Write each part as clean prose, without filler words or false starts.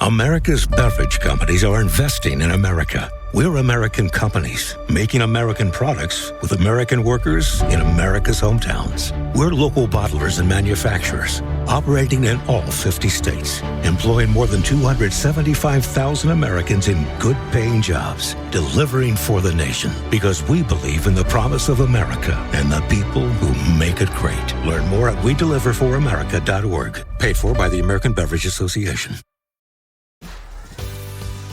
America's beverage companies are investing in America. We're American companies, making American products with American workers in America's hometowns. We're local bottlers and manufacturers, operating in all 50 states, employing more than 275,000 Americans in good-paying jobs, delivering for the nation, because we believe in the promise of America and the people who make it great. Learn more at WeDeliverForAmerica.org. Paid for by the American Beverage Association.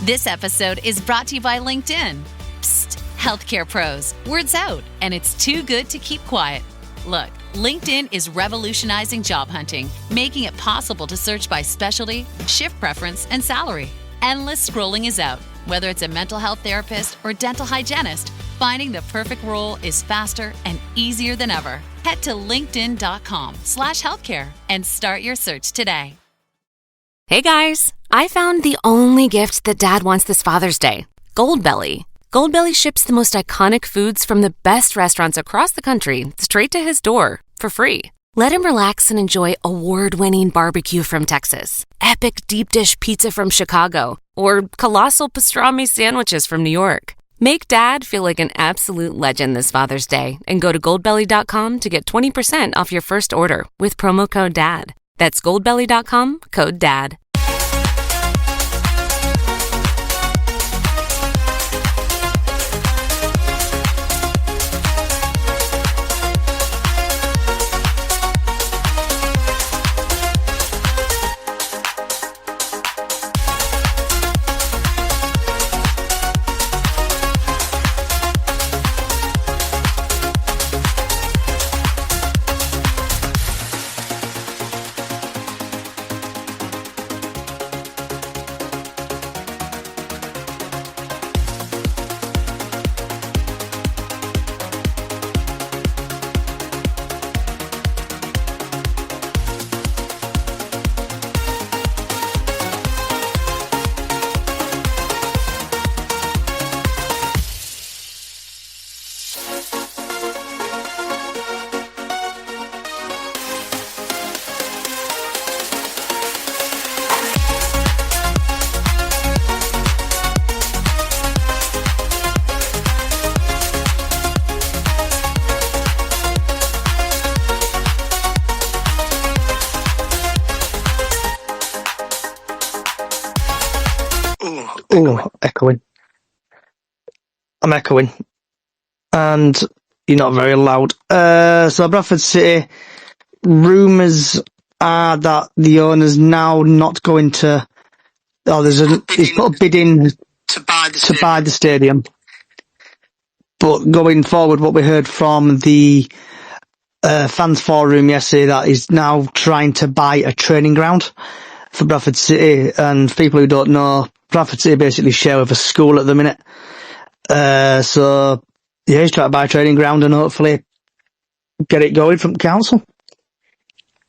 This episode is brought to you by LinkedIn. Psst, healthcare pros, word's out, and it's too good to keep quiet. Look, LinkedIn is revolutionizing job hunting, making it possible to search by specialty, shift preference, and salary. Endless scrolling is out. Whether it's a mental health therapist or dental hygienist, finding the perfect role is faster and easier than ever. Head to linkedin.com/healthcare and start your search today. Hey guys, I found the only gift that Dad wants this Father's Day. Goldbelly. Goldbelly ships the most iconic foods from the best restaurants across the country straight to his door for free. Let him relax and enjoy award-winning barbecue from Texas, epic deep dish pizza from Chicago, or colossal pastrami sandwiches from New York. Make Dad feel like an absolute legend this Father's Day and go to goldbelly.com to get 20% off your first order with promo code DAD. That's goldbelly.com, code DAD. Echoing. I'm echoing. And you're not very loud. So Bradford City, rumours are that the owner's now not going to... he's put a bid in to buy the stadium. But going forward, what we heard from the fans forum yesterday, that he's now trying to buy a training ground for Bradford City. And for people who don't know, Bradford City basically share with a school at the minute. So, yeah, he's trying to buy a training ground and hopefully get it going from council.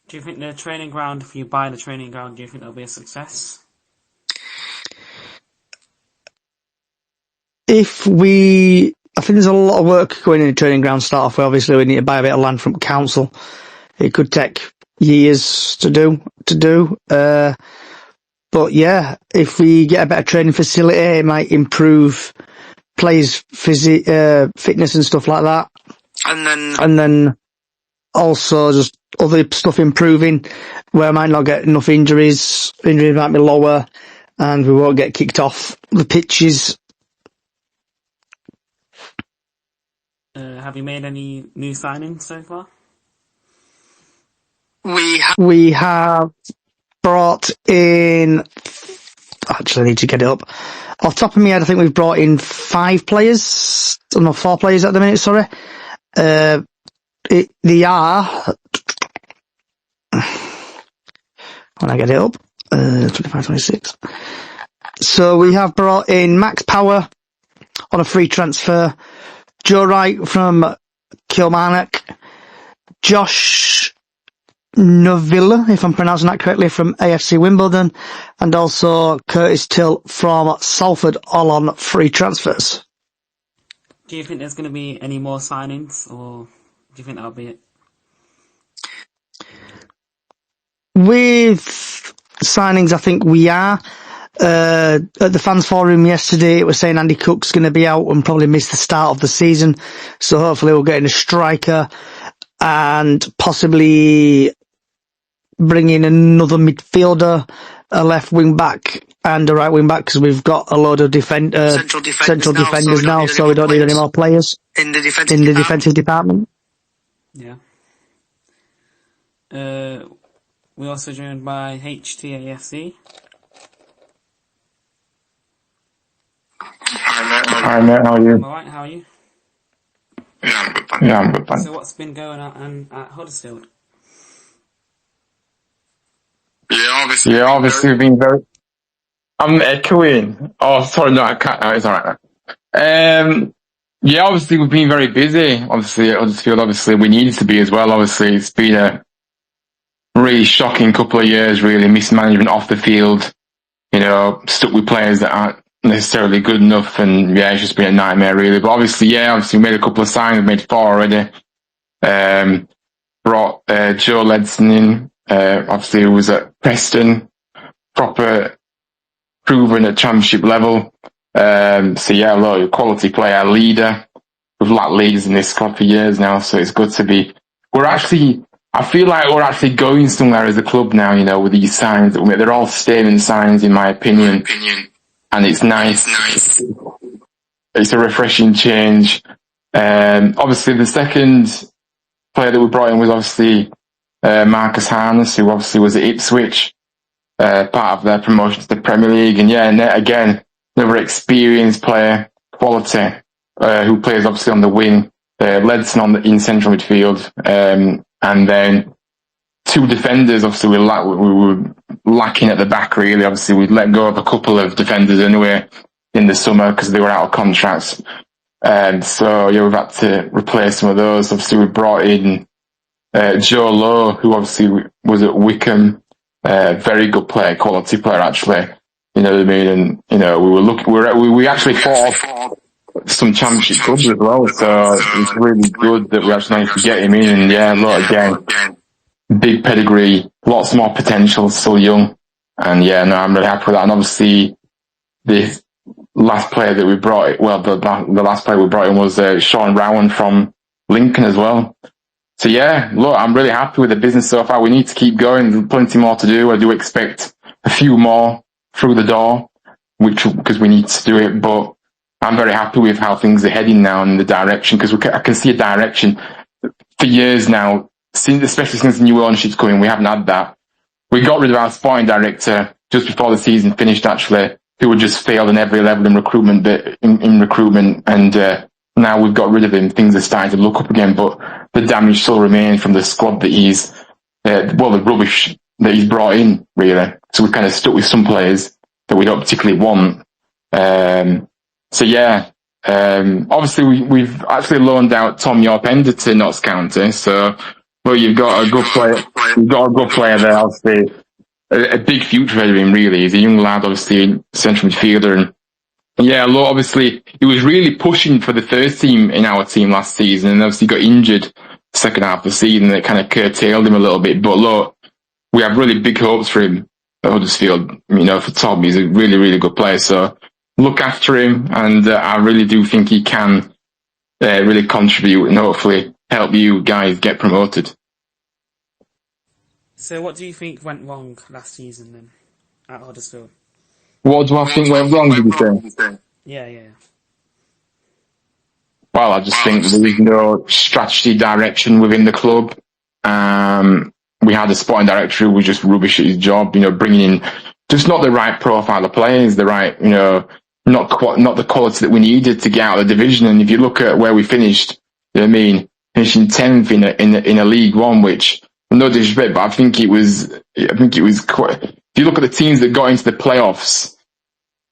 Do you think the training ground, if you buy the training ground, do you think it'll be a success? I think there's a lot of work going in the training ground start off with. Obviously, we need to buy a bit of land from council. It could take years to do. But yeah, if we get a better training facility, it might improve players' fitness and stuff like that. And then also just other stuff improving, where I might not get enough injuries. Injuries might be lower, and we won't get kicked off the pitches. Have you made any new signings so far? We have brought in... Actually, I need to get it up. Off the top of my head, I think we've brought in 4 players at the minute, sorry. They are... When I get it up, 25, 26. So we have brought in Max Power on a free transfer, Joe Wright from Kilmarnock, Josh Novilla, if I'm pronouncing that correctly, from AFC Wimbledon, and also Curtis Till from Salford, all on free transfers. Do you think there's going to be any more signings, or do you think that'll be it? With signings, I think we are. at the fans forum yesterday, it was saying Andy Cook's going to be out and probably miss the start of the season. So hopefully we'll get in a striker and possibly bring in another midfielder, a left wing back and a right wing back, because we've got a load of central defenders now, so we don't need any more players in the defensive department. Yeah. We're also joined by HTAFC. Hi, mate. How are you? I'm alright, how are you? Yeah, I'm good, thanks. So what's been going on at Huddersfield? Yeah, obviously we've been very... I'm echoing. Oh, sorry, no, I can't. It's alright. Yeah, obviously we've been very busy. Obviously at Huddersfield, obviously we needed to be as well. Obviously it's been a really shocking couple of years, really. Mismanagement off the field. You know, stuck with players that aren't necessarily good enough, and yeah, it's just been a nightmare, really. But obviously, we made a couple of signings. We made 4 already. Brought Joe Ledson in. Obviously, who was at Preston, proper proven at championship level. So yeah, a lot of quality player, leader. We've lacked leaders in this squad for years now, so it's good to be. I feel like we're actually going somewhere as a club now, you know, with these signs. They're all statement signs, in my opinion. And it's nice. It's a refreshing change. Obviously, the second player that we brought in was obviously Marcus Harness, who obviously was at Ipswich, part of their promotion to the Premier League. And yeah, again, another experienced player, quality, who plays obviously on the wing. Ledson in central midfield. And then 2 defenders, obviously we were lacking at the back, really. Obviously we'd let go of a couple of defenders anyway in the summer because they were out of contracts. So yeah, we've had to replace some of those. Obviously we brought in Joe Lowe, who obviously was at Wickham. Very good player, quality player actually. You know what I mean? And you know, we actually fought some championship clubs as well, so it's really good that we actually managed to get him in. And yeah, look, again, big pedigree, lots more potential, still young. And yeah, no, I'm really happy with that. And obviously, the last player that we brought, the last player we brought in was Sean Rowan from Lincoln as well. So yeah, look, I'm really happy with the business so far. We need to keep going. There's plenty more to do. I do expect a few more through the door, because we need to do it. But I'm very happy with how things are heading now in the direction, because I can see a direction for years now, especially since the new ownership's coming. We haven't had that. We got rid of our sporting director just before the season finished, actually, who had just failed in every level in recruitment, and now we've got rid of him. Things are starting to look up again, but the damage still remains from the squad that the rubbish that he's brought in, really. So we're kind of stuck with some players that we don't particularly want. So yeah, obviously we've actually loaned out Tom Yorpender to Notts County. So, well, you've got a good player there, obviously. A big future ahead of him, really. He's a young lad, obviously, central midfielder. And yeah, look, obviously, he was really pushing for the first team in our team last season, and obviously got injured second half of the season. It kind of curtailed him a little bit. But look, we have really big hopes for him at Huddersfield. You know, for Tom, he's a really, really good player. So look after him, and I really do think he can really contribute and hopefully help you guys get promoted. So what do you think went wrong last season then at Huddersfield? What do I think went wrong, did you say? Yeah. Well, I just think there was no strategy direction within the club. We had a sporting director who was just rubbish at his job, you know, bringing in just not the right profile of players, the right, you know, not the quality that we needed to get out of the division. And if you look at where we finished, you know what I mean, finishing 10th in a League One, which, no disrespect, but I think it was quite, if you look at the teams that got into the playoffs,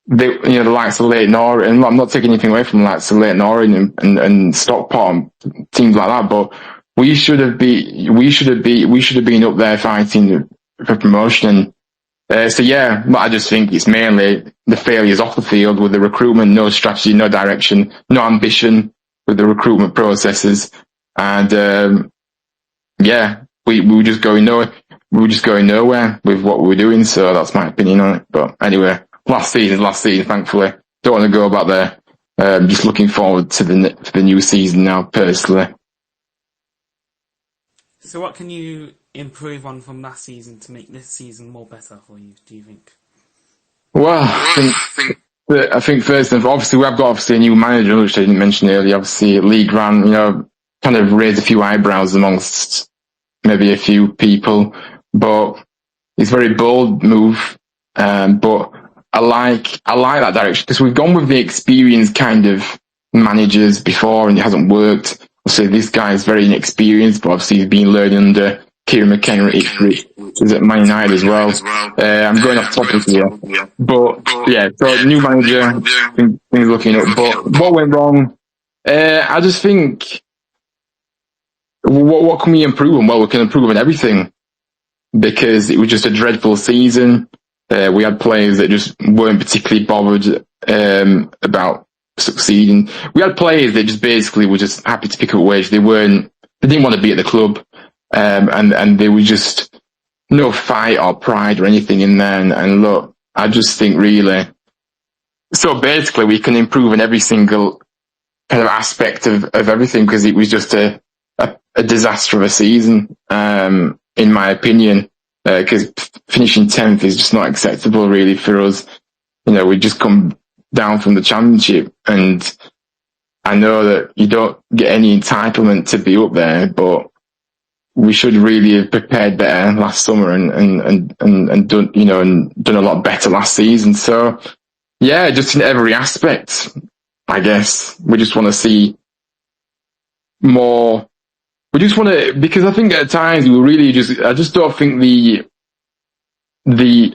the likes of Leyton Orient, and I'm not taking anything away from the likes of Leyton Orient and Stockport, teams like that, but we should have been up there fighting for promotion. So yeah, but I just think it's mainly the failures off the field with the recruitment, no strategy, no direction, no ambition with the recruitment processes, and yeah, we were just going nowhere. We were just going nowhere with what we were doing. So that's my opinion on it. But anyway, last season, thankfully. Don't want to go back there. Just looking forward to the new season now, personally. So what can you improve on from last season to make this season more better for you, do you think? Well, I think first and obviously we have got a new manager, which I didn't mention earlier. Obviously, League One, kind of raised a few eyebrows amongst maybe a few people, but it's a very bold move. But I like that direction because we've gone with the experienced kind of managers before and it hasn't worked. Obviously, this guy is very inexperienced, but obviously he's been learning under Kieran McKenna is at Man United as well. I'm going off topic here, but yeah, so new manager, things looking up. But what went wrong? I just think what can we improve on? Well, we can improve on everything because it was just a dreadful season. We had players that just weren't particularly bothered about succeeding. We had players that just basically were just happy to pick up a wage. They didn't want to be at the club, and there was just no fight or pride or anything in there. And look, I just think really, so basically we can improve in every single kind of aspect of everything because it was just a disaster of a season, in my opinion. Because finishing 10th is just not acceptable really for us. We just come down from the championship and I know that you don't get any entitlement to be up there, but we should really have prepared better last summer and done, and done a lot better last season. So yeah, just in every aspect, I guess we just want to see more. We just want to, because I think at times we really I just don't think the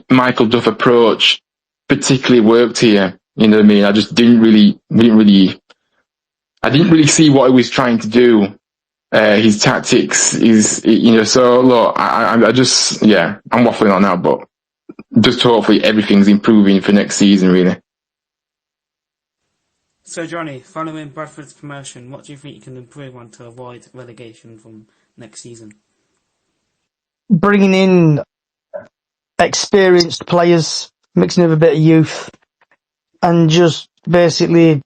Michael Duff approach particularly worked here. You know what I mean? I just didn't really see what he was trying to do. His tactics so look, I just, yeah, I'm waffling on now, but just hopefully everything's improving for next season, really. So, Johnny, following Bradford's promotion, what do you think you can improve on to avoid relegation from next season? Bringing in experienced players, mixing with a bit of youth, and just basically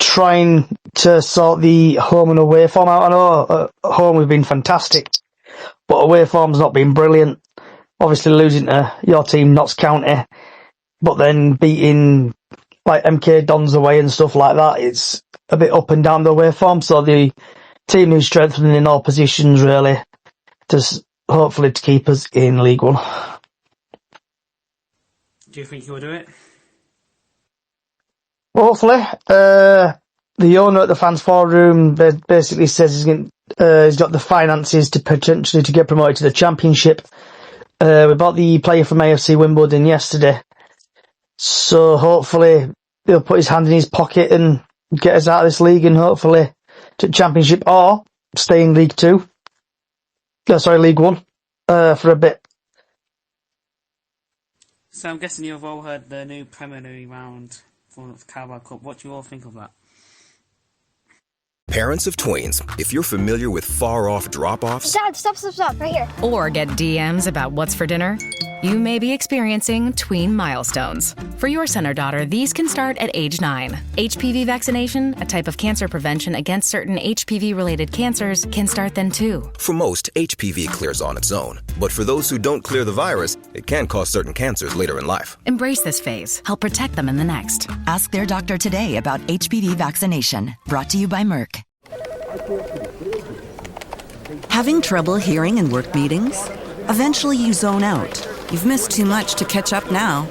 trying to sort the home and away form out. I know home has been fantastic, but away form's not been brilliant. Obviously losing to your team, Notts County, but then beating like MK Dons away and stuff like that, it's a bit up and down the away form. So the team is strengthening in all positions really, hopefully to keep us in League One. Do you think you'll do it? Hopefully. The owner at the fans forum basically says he's got the finances to potentially to get promoted to the Championship. We bought the player from AFC Wimbledon yesterday. So hopefully he'll put his hand in his pocket and get us out of this league and hopefully to Championship or stay in League 2. League 1 for a bit. So I'm guessing you've all heard the new preliminary round for the Carabao Cup. What do you all think of that? Parents of tweens, if you're familiar with far-off drop-offs... Dad, stop, right here. Or get DMs about what's for dinner, you may be experiencing tween milestones. For your son or daughter, these can start at age 9. HPV vaccination, a type of cancer prevention against certain HPV-related cancers, can start then too. For most, HPV clears on its own. But for those who don't clear the virus, it can cause certain cancers later in life. Embrace this phase. Help protect them in the next. Ask their doctor today about HPV vaccination. Brought to you by Merck. Having trouble hearing in work meetings? Eventually you zone out. You've missed too much to catch up now.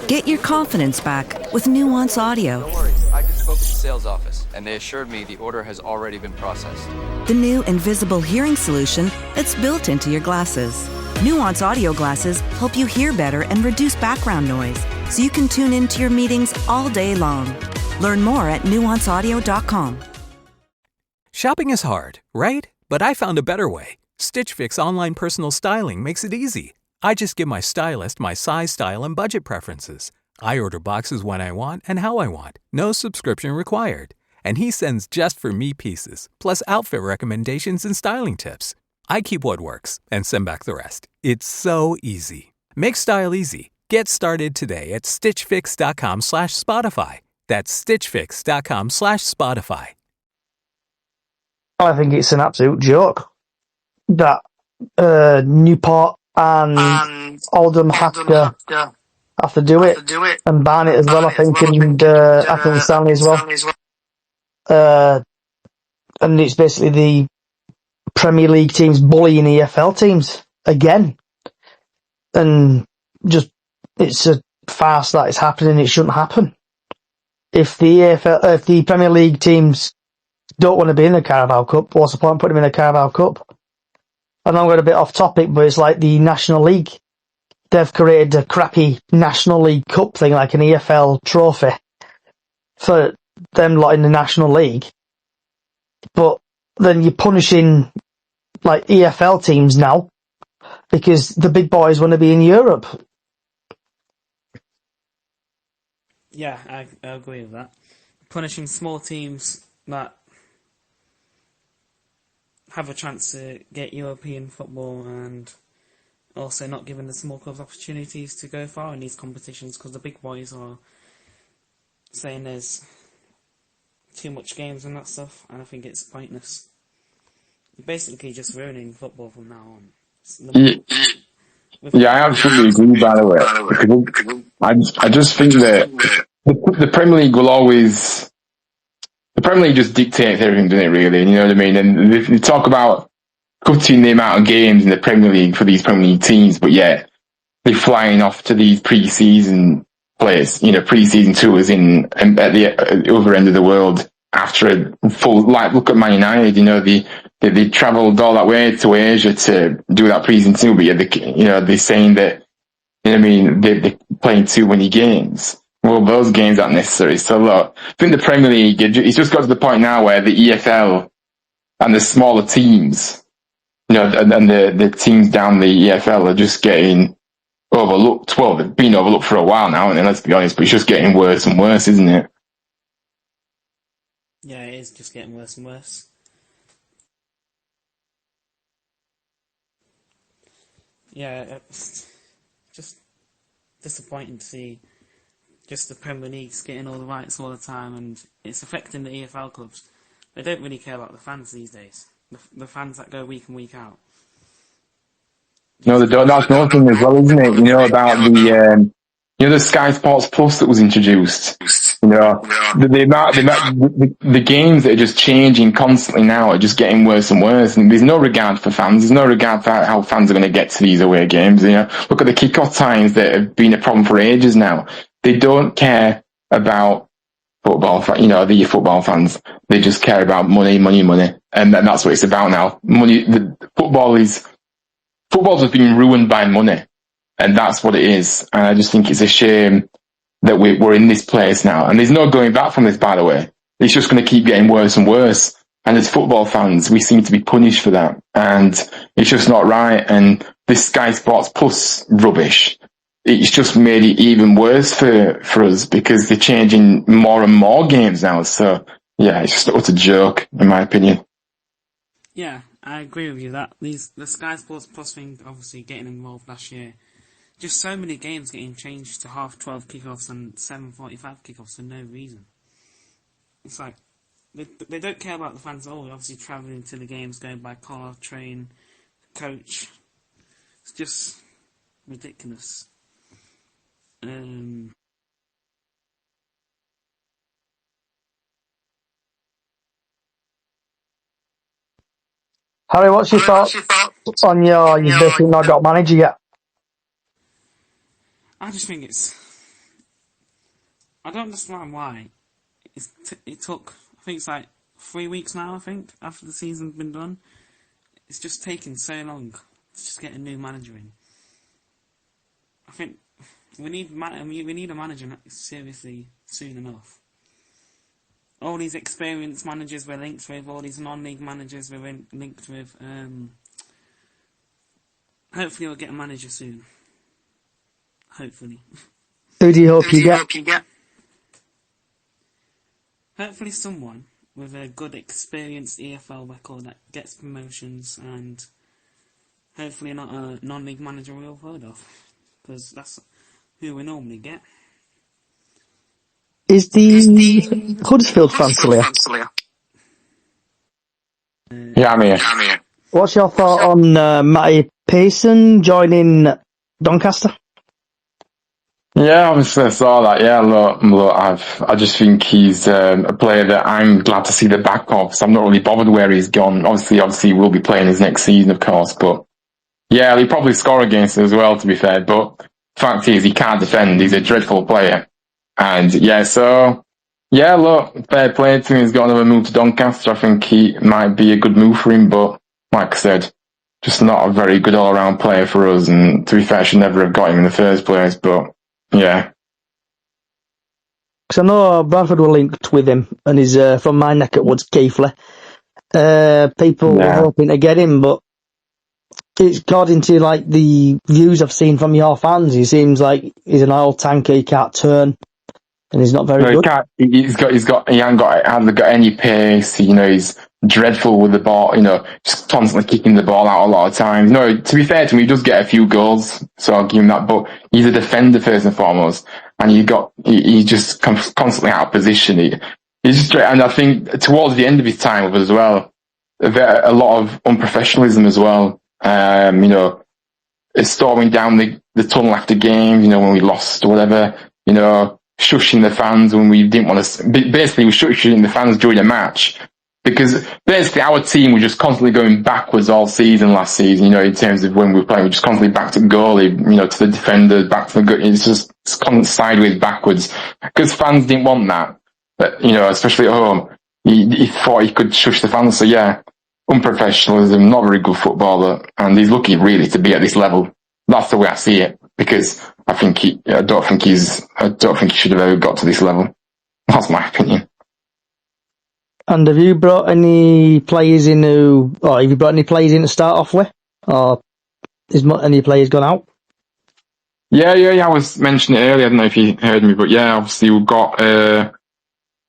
Get your confidence back with Nuance Audio. Don't worry, I just spoke with the sales office, and they assured me the order has already been processed. The new invisible hearing solution that's built into your glasses. Nuance Audio glasses help you hear better and reduce background noise, so you can tune into your meetings all day long. Learn more at nuanceaudio.com. Shopping is hard, right? But I found a better way. Stitch Fix online personal styling makes it easy. I just give my stylist my size, style, and budget preferences. I order boxes when I want and how I want. No subscription required. And he sends just for me pieces, plus outfit recommendations and styling tips. I keep what works and send back the rest. It's so easy. Make style easy. Get started today at stitchfix.com/Spotify. That's stitchfix.com/Spotify. I think it's an absolute joke that Newport and Oldham have to do it and ban it as well. I think, and I think Stanley as well. And it's basically the Premier League teams bullying EFL teams again, and just it's a farce that is happening. It shouldn't happen. If the Premier League teams don't want to be in the Carabao Cup, what's the point of putting them in the Carabao Cup? I know I'm going a bit off topic, but it's like the National League. They've created a crappy National League Cup thing, like an EFL trophy for them lot in the National League. But then you're punishing like EFL teams now because the big boys want to be in Europe. Yeah, I agree with that. Punishing small teams that have a chance to get European football, and also not giving the small clubs opportunities to go far in these competitions because the big boys are saying there's too much games and that stuff, and I think it's pointless. You're basically just ruining football from now on. Yeah, I absolutely agree, by the way. I just think that the Premier League will always... The Premier League just dictates everything, doesn't it, really? You know what I mean? And they talk about cutting the amount of games in the Premier League for these Premier League teams, but yet they're flying off to these pre-season players, pre-season tours at the other end of the world after a full, like, look at Man United, they travelled all that way to Asia to do that pre-season tour, but yet they're saying that, they're playing too many games. Well, those games aren't necessary. So look, I think the Premier League, it's just got to the point now where the EFL and the smaller teams, and the teams down the EFL are just getting overlooked. Well, they've been overlooked for a while now, and let's be honest, but it's just getting worse and worse, isn't it? Yeah, it is just getting worse and worse. Yeah, it's just disappointing to see just the Premier League's getting all the rights all the time, and it's affecting the EFL clubs. They don't really care about the fans these days. The fans that go week in, week out. No, that's another thing as well, isn't it? About the Sky Sports Plus that was introduced. The games that are just changing constantly now are just getting worse and worse, and there's no regard for fans. There's no regard for how fans are going to get to these away games. Look at the kick-off times that have been a problem for ages now. They don't care about football, the football fans. They just care about money, and that's what it's about now. Money. Football's just been ruined by money, and that's what it is. And I just think it's a shame that we're in this place now, and there's no going back from this. By the way, it's just going to keep getting worse and worse. And as football fans, we seem to be punished for that, and it's just not right. And this Sky Sports Plus rubbish, it's just made it even worse for us because they're changing more and more games now. So yeah, it's just an utter joke, in my opinion. Yeah, I agree with you that the Sky Sports Plus thing, obviously getting involved last year, just so many games getting changed to 12:30 kickoffs and 7:45 kickoffs for no reason. It's like they don't care about the fans at all. They're obviously travelling to the games, going by car, train, coach. It's just ridiculous. Harry, what's your thoughts on you've basically not got manager yet? I just think I don't understand why. It took, I think it's like 3 weeks now, after the season's been done. It's just taken so long to just get a new manager in. I think we need a manager seriously soon enough. All these experienced managers we're linked with, all these non-league managers we're linked with. Hopefully we'll get a manager soon. Hopefully. Who do you hope you get? Hopefully someone with a good experienced EFL record that gets promotions, and hopefully not a non-league manager we've heard of. Because who we normally get. Is the Huddersfield fan still here? Yeah, I'm here. What's your thought on Matty Pearson joining Doncaster? Yeah, obviously I saw that. Yeah, look, I just think he's a player that I'm glad to see the back of. So I'm not really bothered where he's gone. Obviously, he will be playing his next season, of course. But yeah, he'll probably score against us as well, to be fair. But fact is, he can't defend. He's a dreadful player. And yeah, so yeah, look, fair play to him. He's got another move to Doncaster. I think he might be a good move for him. But like I said, just not a very good all-around player for us. And to be fair, I should never have got him in the first place. But yeah. Because I know Bradford were linked with him, and he's from my neck at woods, Keighley. People were hoping to get him, but it's according to like the views I've seen from your fans, he seems like he's an oil tanker. He can't turn, and he's not very good. He hasn't got any pace. You know, he's dreadful with the ball. You know, just constantly kicking the ball out a lot of times. No, to be fair to him, he does get a few goals, so I'll give him that. But he's a defender first and foremost, and he's just constantly out of position. He's just, and I think towards the end of his time with us as well, a lot of unprofessionalism as well. You know, storming down the tunnel after games. You know, when we lost or whatever. You know, shushing the fans when we didn't want to. Basically, we shushing the fans during a match. Because basically our team was just constantly going backwards all season last season, you know, in terms of when we were playing, we were just constantly back to the goalie, you know, to the defender, back to the goal. It's just constant sideways backwards. Because fans didn't want that. But, you know, especially at home. He thought he could shush the fans. So yeah, unprofessionalism, not very good footballer. And he's lucky really to be at this level. That's the way I see it. Because I don't think he should have ever got to this level. That's my opinion. And have you brought any players in to start off with? Or is any players gone out? Yeah, I was mentioning it earlier, I don't know if you heard me, but yeah, obviously we've got Ryan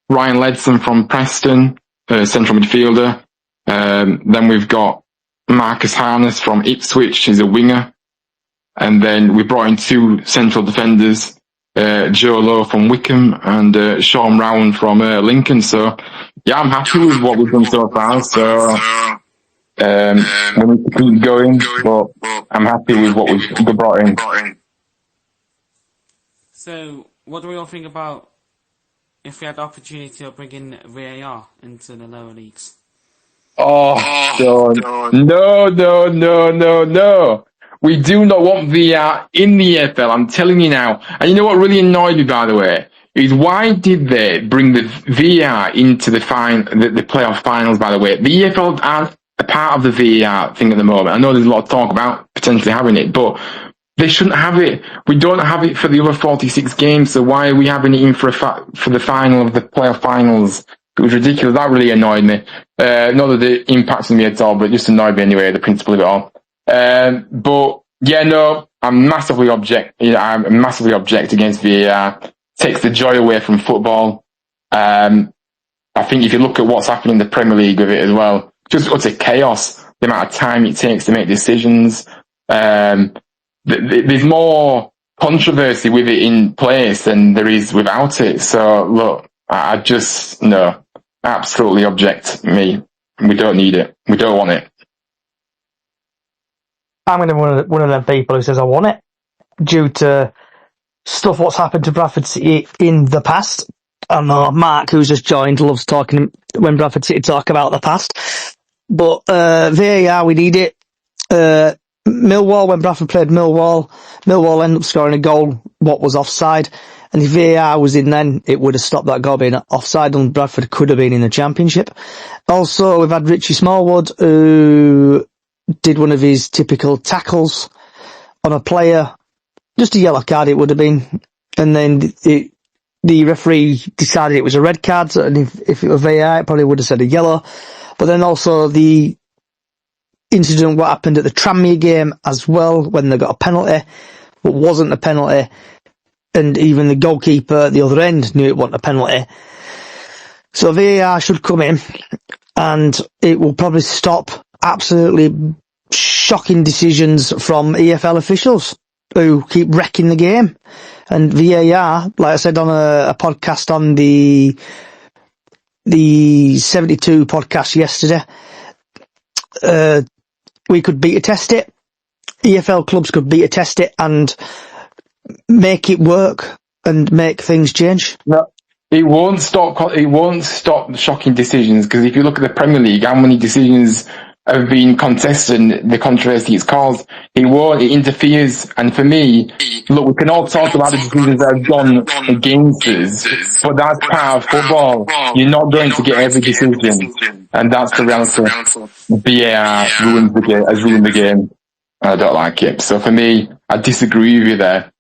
Ledson from Preston, central midfielder. Then we've got Marcus Harness from Ipswich, he's a winger. And then we brought in two central defenders, Joe Lowe from Wickham and Sean Rowan from Lincoln. So yeah, I'm happy with what we've done so far. So we need to keep going, but I'm happy with what we've brought in. So, what do we all think about if we had the opportunity of bringing VAR into the lower leagues? Oh, no. We do not want VAR in the EFL, I'm telling you now. And you know what really annoyed me, by the way, is why did they bring the VAR into the playoff finals, by the way? The EFL aren't a part of the VAR thing at the moment. I know there's a lot of talk about potentially having it, but they shouldn't have it. We don't have it for the other 46 games, so why are we having it in for the final of the playoff finals? It was ridiculous. That really annoyed me. Not that it impacts me at all, but it just annoyed me anyway, the principle of it all. But yeah, no, I'm massively object against VAR. Takes the joy away from football. I think if you look at what's happening in the Premier League with it as well, just utter chaos. The amount of time it takes to make decisions. There's more controversy with it in place than there is without it. So look, I just absolutely object. We don't need it. We don't want it. I'm going to be one of them people who says I want it due to stuff what's happened to Bradford City in the past. I know Mark, who's just joined, loves talking when Bradford City talk about the past. But VAR, we need it. Millwall, when Bradford played Millwall ended up scoring a goal what was offside. And if VAR was in then, it would have stopped that goal being offside and Bradford could have been in the Championship. Also, we've had Richie Smallwood, who did one of his typical tackles on a player. Just a yellow card it would have been. And then the referee decided it was a red card, and if it were VAR, it probably would have said a yellow. But then also the incident what happened at the Tranmere game as well, when they got a penalty, but wasn't a penalty. And even the goalkeeper at the other end knew it wasn't a penalty. So VAR should come in, and it will probably stop absolutely shocking decisions from EFL officials who keep wrecking the game. And VAR, like I said on a podcast on the 72 podcast yesterday, we could beta test it. EFL clubs could beta test it and make it work and make things change. No, it won't stop. It won't stop shocking decisions, because if you look at the Premier League, how many decisions have been contested and the controversy it's caused? It won't. It interferes. And for me, look, we can all talk about the decisions that have gone against us, but that's part of football. You're not going to get every decision, and that's the reality. VAR has ruined the game. I don't like it. So for me, I disagree with you there.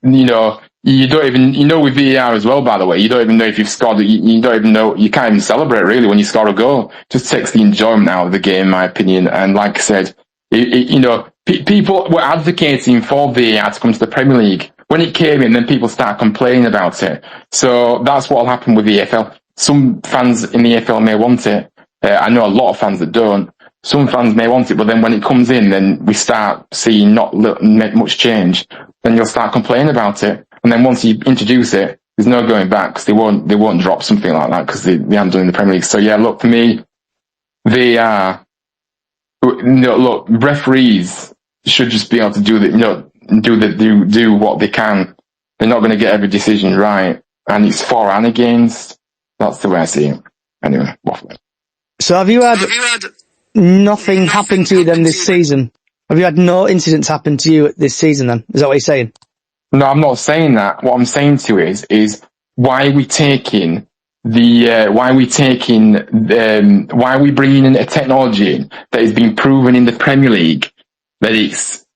You don't even, with VAR as well, by the way, you don't even know if you've scored, you don't even know, you can't even celebrate really when you score a goal. Just takes the enjoyment out of the game, in my opinion. And like I said, people were advocating for VAR to come to the Premier League. When it came in, then people started complaining about it. So that's what'll happen with the EFL. Some fans in the EFL may want it. I know a lot of fans that don't. Some fans may want it, but then when it comes in, then we start seeing not much change. Then you'll start complaining about it. And then once you introduce it, there's no going back, because they won't drop something like that, because they haven't done it in the Premier League. So yeah, look, for me, look, referees should just be able to do what they can. They're not going to get every decision right, and it's for and against. That's the way I see it. Anyway, waffle. So have you had nothing happen to you then this season? Have you had no incidents happen to you this season then? Is that what you're saying? No, I'm not saying that. What I'm saying to you is why are we bringing in a technology that has been proven in the Premier League that it's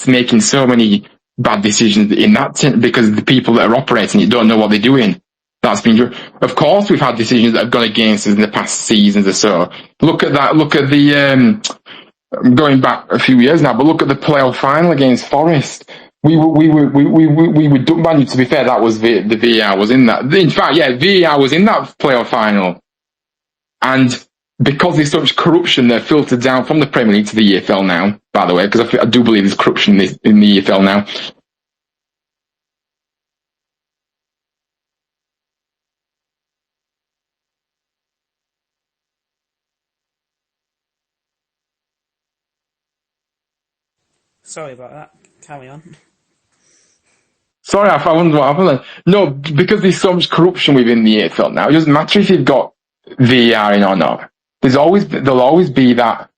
making so many bad decisions in that because the people that are operating it don't know what they're doing. That's been true. Of course, we've had decisions that have gone against us in the past seasons or so. Look at that. Look at the going back a few years now, but look at the playoff final against Forest. We were done by you. To be fair, that was the VAR was in that. In fact, yeah, VAR was in that playoff final, and because there's so much corruption that filtered down from the Premier League to the EFL now. By the way, because I do believe there's corruption in the EFL now. Sorry about that. Carry on. Sorry, I wonder what happened then. No, because there's so much corruption within the EFL now. It doesn't matter if you've got VAR in or not. There'll always be that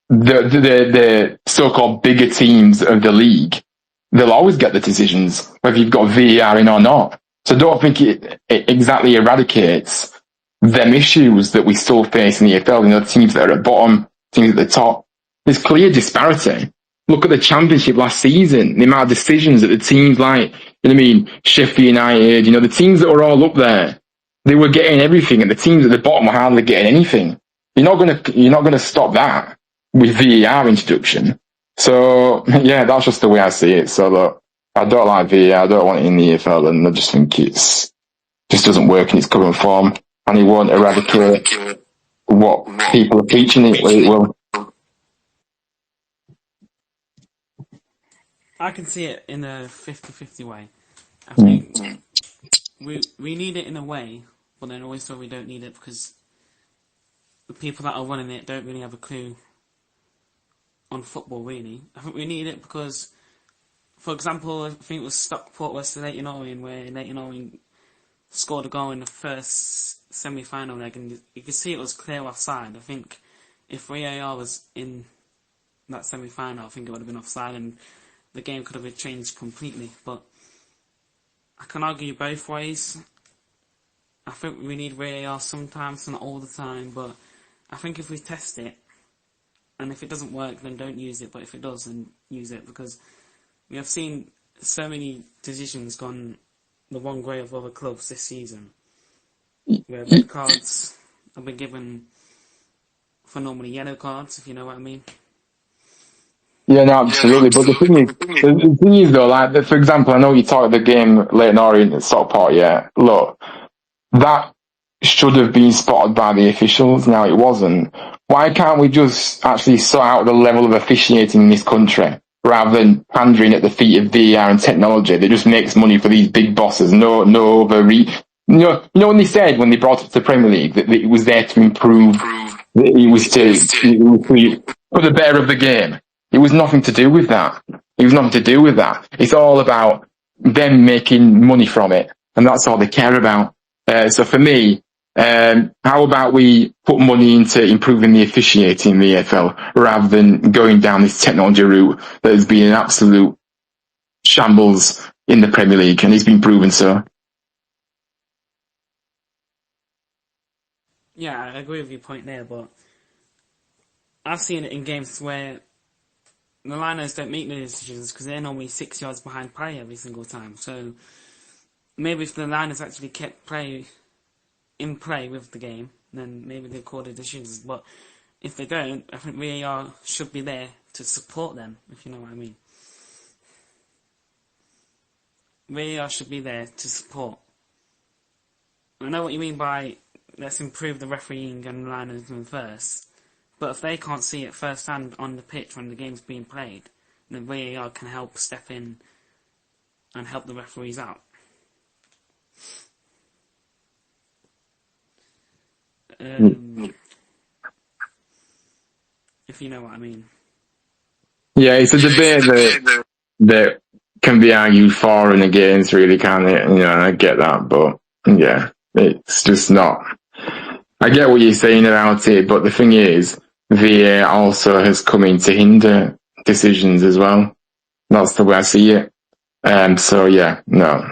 the so-called bigger teams of the league. They'll always get the decisions whether you've got VAR in or not. So don't think it exactly eradicates them issues that we still face in the EFL. Teams that are at bottom, teams at the top. There's clear disparity. Look at the Championship last season, the amount of decisions that the teams like, Sheffield United, the teams that were all up there, they were getting everything, and the teams at the bottom were hardly getting anything. You're not gonna stop that with VAR introduction. So yeah, that's just the way I see it. So look, I don't like VAR, I don't want it in the EFL, and I just think just doesn't work in its current form, and it won't eradicate what people are teaching it will. I can see it in a 50-50 way. I think we need it in a way, but then also we don't need it because the people that are running it don't really have a clue on football, really. I think we need it because, for example, I think it was Stockport versus Leyton Orient, where Leyton Orient scored a goal in the first semi-final leg, and you could see it was clear offside. I think if VAR was in that semi-final, I think it would have been offside, and the game could have been changed completely. But I can argue both ways. I think we need VAR sometimes, not all the time, but I think if we test it, and if it doesn't work, then don't use it, but if it does, then use it, because we have seen so many decisions gone the wrong way of other clubs this season, where red cards have been given for normally yellow cards, if you know what I mean. Yeah, no, absolutely. But the thing is though, like, for example, I know you talked the game Leyton Orient at Stockport, yeah. Look, that should have been spotted by the officials. Now it wasn't. Why can't we just actually sort out the level of officiating in this country? rather than pandering at the feet of VAR and technology that just makes money for these big bosses. No overreach. When they said when they brought it to the Premier League that it was there to improve, that it was for the better of the game. It was nothing to do with that. It's all about them making money from it, and that's all they care about. So for me, how about we put money into improving the officiating in the EFL rather than going down this technology route that has been an absolute shambles in the Premier League, and it's been proven so. Yeah, I agree with your point there, but I've seen it in games where the liners don't make the decisions because they're normally 6 yards behind play every single time. So maybe if the liners actually kept play with the game, then maybe they call the decisions. But if they don't, I think VAR should be there to support them, if you know what I mean. VAR should be there to support. I know what you mean by let's improve the refereeing and linesmen first, but if they can't see it firsthand on the pitch when the game's being played, then VAR can help step in and help the referees out. If you know what I mean. Yeah, it's a debate that can be argued for and against, really, can't it? I get that, but yeah, it's just not. I get what you're saying about it, but the thing is, VAR also has come in to hinder decisions as well. That's the way I see it. So yeah, no,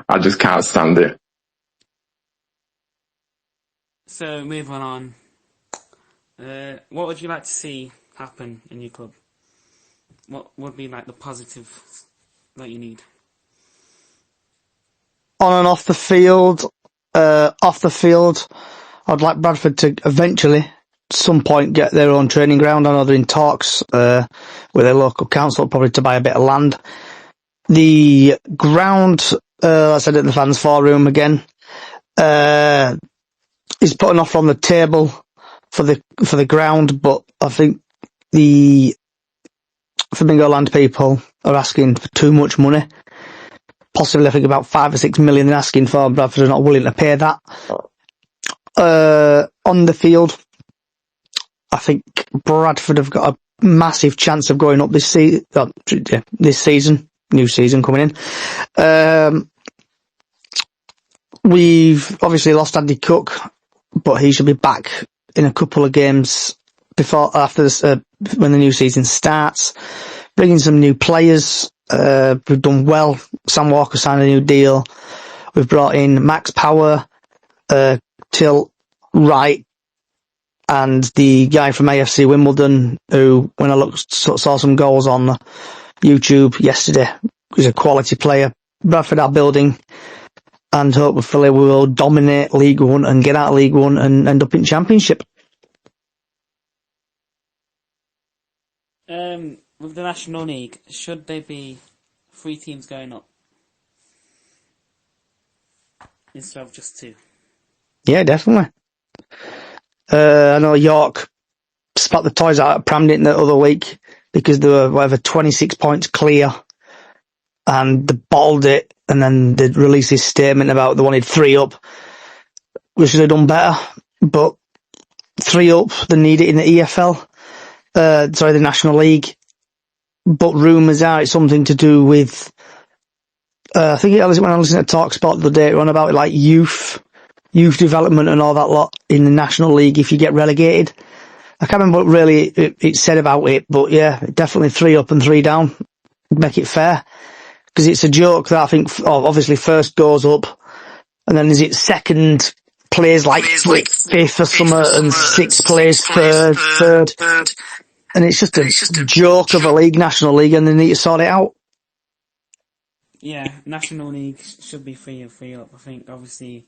I just can't stand it. So moving on, what would you like to see happen in your club? What would be like the positive that you need? On and off the field, I'd like Bradford to eventually, at some point, get their own training ground. I know they're in talks with their local council, probably to buy a bit of land. The ground, I said at the fans' forum again, is put an offer on the table for the ground, but I think the Flamingo Land people are asking for too much money. Possibly, I think about 5 or 6 million they're asking for. Bradford are not willing to pay that. On the field, I think Bradford have got a massive chance of going up this season. New season coming in. We've obviously lost Andy Cook, but he should be back in a couple of games after this, when the new season starts. Bringing some new players. We've done well. Sam Walker signed a new deal. We've brought in Max Power, Till Wright, and the guy from AFC Wimbledon, who, when I saw some goals on YouTube yesterday, is a quality player. Bradford are building, and hopefully we will dominate League One and get out of League One and end up in Championship. With the National League, should there be 3 teams going up instead of just 2? Yeah, definitely. I know York spat the toys out at Pramden the other week because they were 26 points clear, and they bottled it, and then they released this statement about they wanted 3 up. We should have done better, but 3 up, they need it in the EFL. The National League. But rumours are it's something to do with, I think when I listened to TalkSport the other day, on about like youth development and all that lot in the National League if you get relegated. I can't remember what really it said about it, but yeah, definitely 3 up and 3 down. Make it fair. Because it's a joke that I think, obviously first goes up, and then is it second plays like 5th or something, and 6th plays third. And it's just a joke of a league, National League, and they need to sort it out. Yeah, National League should be 3 up. I think, obviously,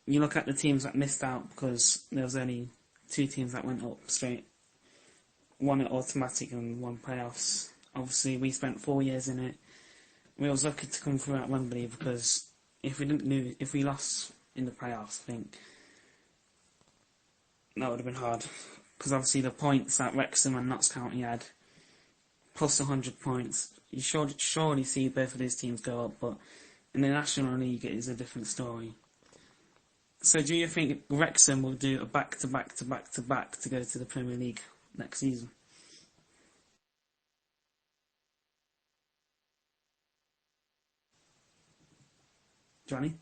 you look at the teams that missed out because there was only 2 teams that went up straight. 1 at automatic and 1 playoffs. Obviously, we spent 4 years in it. We was lucky to come through at Wembley because if we lost in the playoffs, I think that would have been hard. Because obviously the points that Wrexham and Notts County had plus 100 points. You should surely see both of these teams go up, but in the National League it is a different story. So do you think Wrexham will do a back-to-back-to-back-to-back to go to the Premier League next season? Johnny?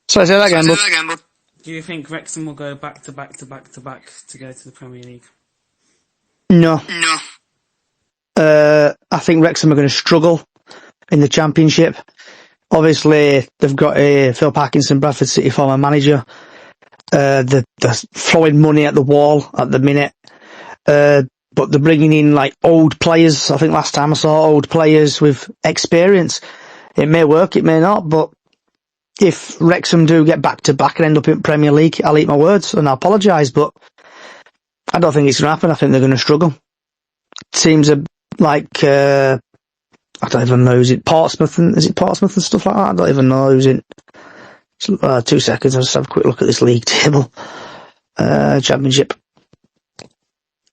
So I say that again, but Do you think Wrexham will go back-to-back-to-back-to-back to go to the Premier League? No. I think Wrexham are going to struggle in the Championship. Obviously, they've got Phil Parkinson, Bradford City former manager. They're throwing money at the wall at the minute. But they're bringing in like old players. I think last time I saw old players with experience. It may work, it may not, but if Wrexham do get back to back and end up in Premier League, I'll eat my words and I apologise, but I don't think it's going to happen. I think they're going to struggle. Teams are like, I don't even know, is it Portsmouth and stuff like that? I don't even know who's in. 2 seconds, I'll just have a quick look at this league table. Championship.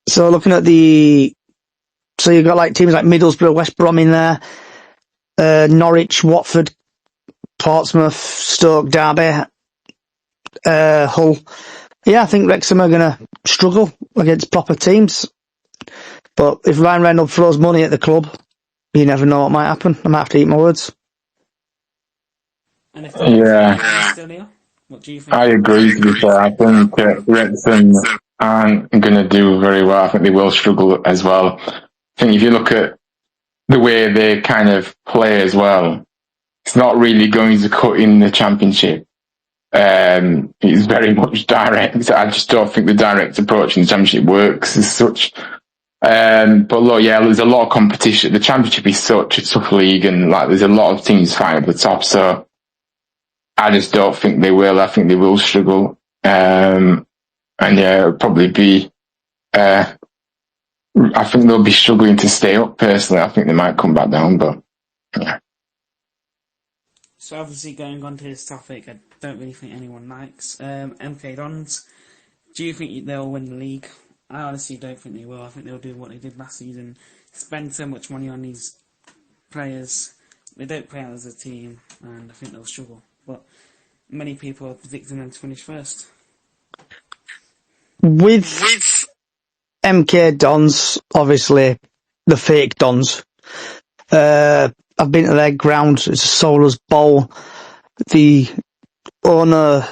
So looking at so you've got like teams like Middlesbrough, West Brom in there, Norwich, Watford, Portsmouth, Stoke, Derby, Hull. Yeah, I think Wrexham are going to struggle against proper teams. But if Ryan Reynolds throws money at the club, you never know what might happen. I might have to eat my words. And if still here, what do you think? I agree, to be fair. I think Wrexham aren't going to do very well. I think they will struggle as well. I think if you look at the way they kind of play as well, it's not really going to cut in the Championship. It's very much direct. I just don't think the direct approach in the Championship works as such. But look, yeah, there's a lot of competition. The Championship is such a tough league, and like there's a lot of teams fighting at the top. So I just don't think they will. I think they will struggle. And yeah, it'll probably be. I think they'll be struggling to stay up. Personally, I think they might come back down, but yeah. So obviously going on to this topic, I don't really think anyone likes MK Dons. Do you think they'll win the league? I honestly don't think they will. I think they'll do what they did last season, spend so much money on these players. They don't play out as a team, and I think they'll struggle. But many people are predicting them to finish first. With MK Dons, obviously, the fake Dons. I've been to their ground. It's a Solars Bowl. The owner,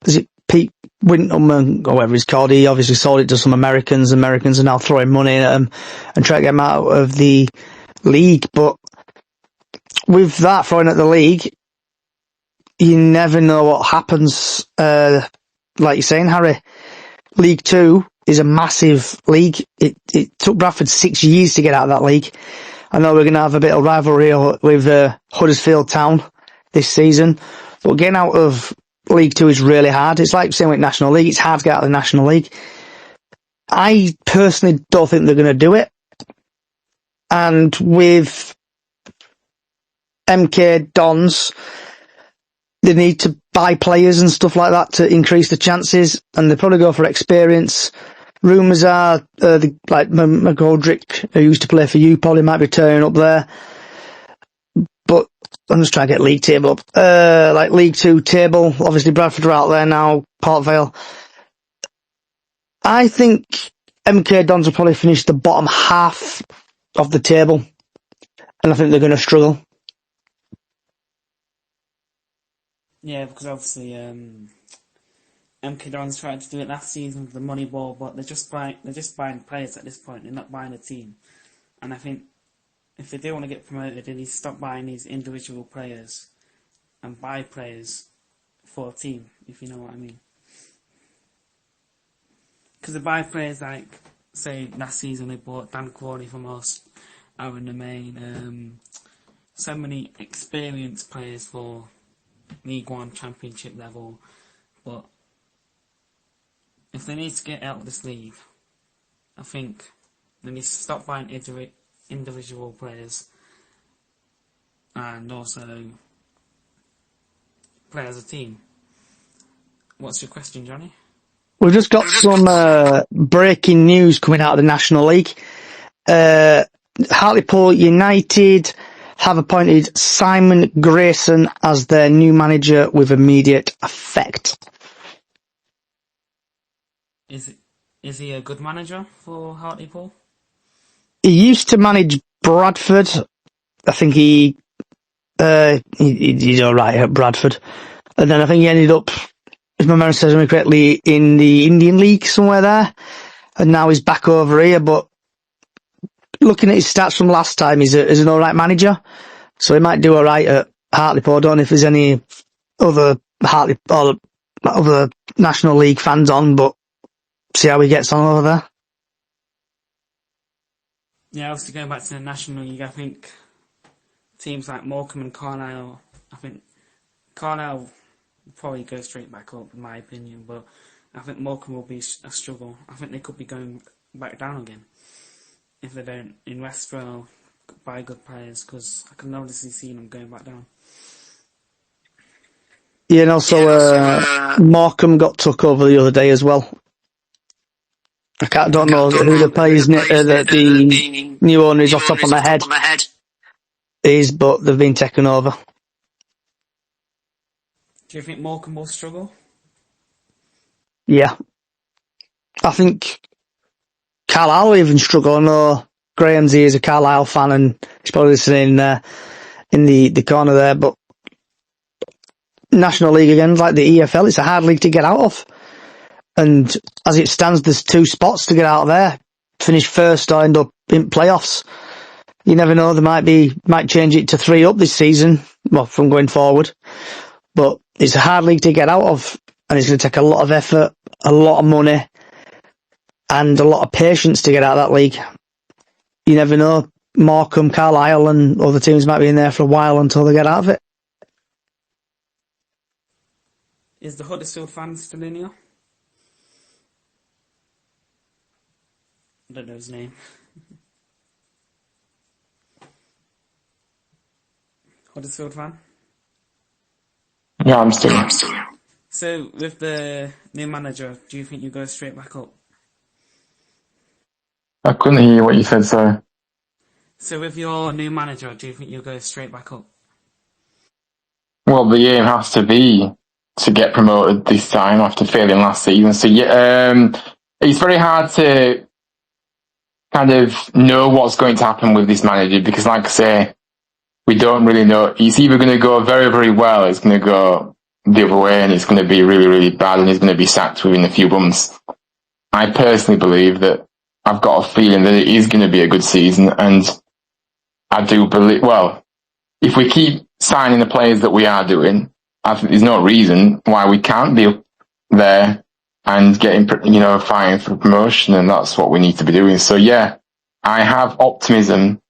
is it Pete Winterman, or whatever he's called, he obviously sold it to some Americans. Americans are now throwing money at them and trying to get them out of the league. But with that throwing at the league, you never know what happens. Like you're saying, Harry, League Two is a massive league. It took Bradford 6 years to get out of that league. I know we're going to have a bit of rivalry with Huddersfield Town this season, but getting out of League Two is really hard. It's like saying with National League, it's hard to get out of the National League. I personally don't think they're going to do it. And with MK Dons, they need to buy players and stuff like that to increase the chances, and they probably go for experience. Rumours are like McGoldrick, who used to play for you, probably might be turning up there. But I'm just trying to get league table up. Like League Two table, obviously Bradford are out there now, Port Vale. I think MK Dons will probably finish the bottom half of the table, and I think they're going to struggle. Yeah, because obviously MK Dons tried to do it last season with the money ball, but they're just buying players at this point. They're not buying a team, and I think if they do want to get promoted, they need to stop buying these individual players and buy players for a team, if you know what I mean. Because they buy players like, say, last season they bought Dan Crawley from us, Aaron Nemain, so many experienced players for League One, Championship level, but if they need to get out of this league, I think they need to stop buying individual players and also play as a team. What's your question, Johnny? We've just got some breaking news coming out of the National League. Hartlepool United have appointed Simon Grayson as their new manager with immediate effect. Is he a good manager for Hartlepool? He used to manage Bradford. I think he did all right at Bradford. And then I think he ended up, if my memory serves me correctly, in the Indian League somewhere there. And now he's back over here. But looking at his stats from last time, he's an all right manager. So he might do all right at Hartlepool. I don't know if there's any other Hartlepool or other National League fans on, but see how he gets on over there. Yeah, obviously going back to the National League, I think teams like Morecambe and Carlisle, I think Carlisle will probably go straight back up, in my opinion, but I think Morecambe will be a struggle. I think they could be going back down again if they don't invest well, buy good players, because I can obviously see them going back down. Yeah, and also Morecambe got took over the other day as well. Don't know who the players the new owner is off the top of my head is, but they've been taken over. Do you think Morecambe will struggle? Yeah. I think Carlisle will even struggle. I know Graham's here is a Carlisle fan and he's probably listening in the corner there, but National League again, like the EFL, it's a hard league to get out of. And as it stands, there's 2 spots to get out of there. Finish first or end up in playoffs. You never know, they might change it to 3 up this season, well, from going forward. But it's a hard league to get out of, and it's going to take a lot of effort, a lot of money, and a lot of patience to get out of that league. You never know, Morecambe, Carlisle, and other teams might be in there for a while until they get out of it. Is the Huddersfield fan still in here? I don't know his name. Huddersfield fan? Yeah, I'm still. So, with the new manager, do you think you go straight back up? I couldn't hear what you said, sorry. So, with your new manager, do you think you'll go straight back up? Well, the aim has to be to get promoted this time after failing last season. So, yeah, it's very hard to kind of know what's going to happen with this manager because, like I say, we don't really know. It's either going to go very, very well, it's going to go the other way, and it's going to be really, really bad, and he's going to be sacked within a few months. I personally believe that I've got a feeling that it is going to be a good season, and I do believe, well, if we keep signing the players that we are doing, I think there's no reason why we can't be up there and getting, fighting for promotion, and that's what we need to be doing. So yeah, I have optimism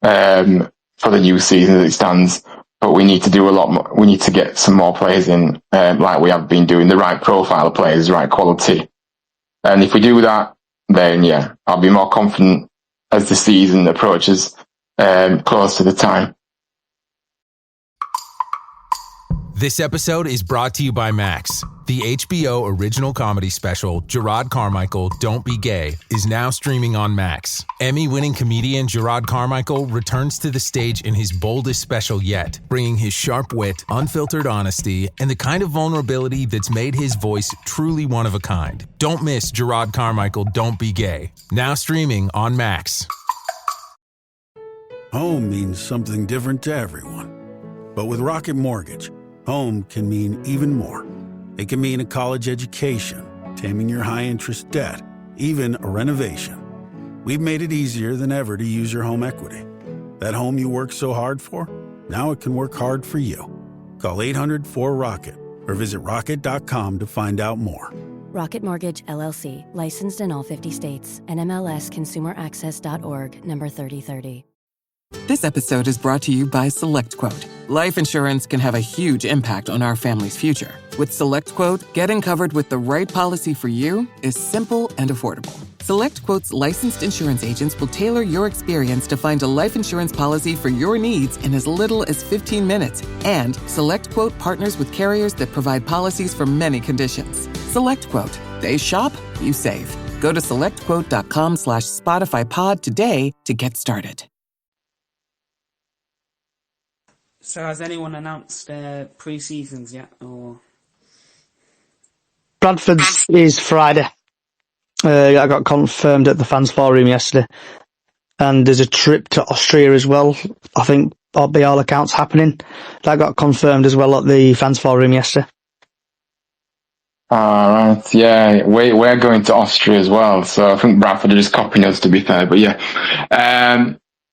for the new season as it stands, but we need to do a lot more. We need to get some more players in, like we have been doing, the right profile of players, right quality. And if we do that, then yeah, I'll be more confident as the season approaches close to the time. This episode is brought to you by Max. The HBO original comedy special, Gerard Carmichael, Don't Be Gay, is now streaming on Max. Emmy-winning comedian Gerard Carmichael returns to the stage in his boldest special yet, bringing his sharp wit, unfiltered honesty, and the kind of vulnerability that's made his voice truly one of a kind. Don't miss Gerard Carmichael, Don't Be Gay. Now streaming on Max. Home means something different to everyone. But with Rocket Mortgage, home can mean even more. It can mean a college education, taming your high-interest debt, even a renovation. We've made it easier than ever to use your home equity. That home you worked so hard for, now it can work hard for you. Call 800-4ROCKET or visit rocket.com to find out more. Rocket Mortgage, LLC, licensed in all 50 states. NMLSConsumerAccess.org, number 3030. This episode is brought to you by SelectQuote. Life insurance can have a huge impact on our family's future. With SelectQuote, getting covered with the right policy for you is simple and affordable. SelectQuote's licensed insurance agents will tailor your experience to find a life insurance policy for your needs in as little as 15 minutes. And SelectQuote partners with carriers that provide policies for many conditions. SelectQuote. They shop, you save. Go to selectquote.com/SpotifyPod today to get started. So has anyone announced their pre-seasons yet, or...? Bradford's is Friday. I got confirmed at the fans forum yesterday. And there's a trip to Austria as well. I think, by all accounts, happening. That got confirmed as well at the fans forum yesterday. Right, yeah, we're going to Austria as well, so I think Bradford are just copying us, to be fair, but yeah.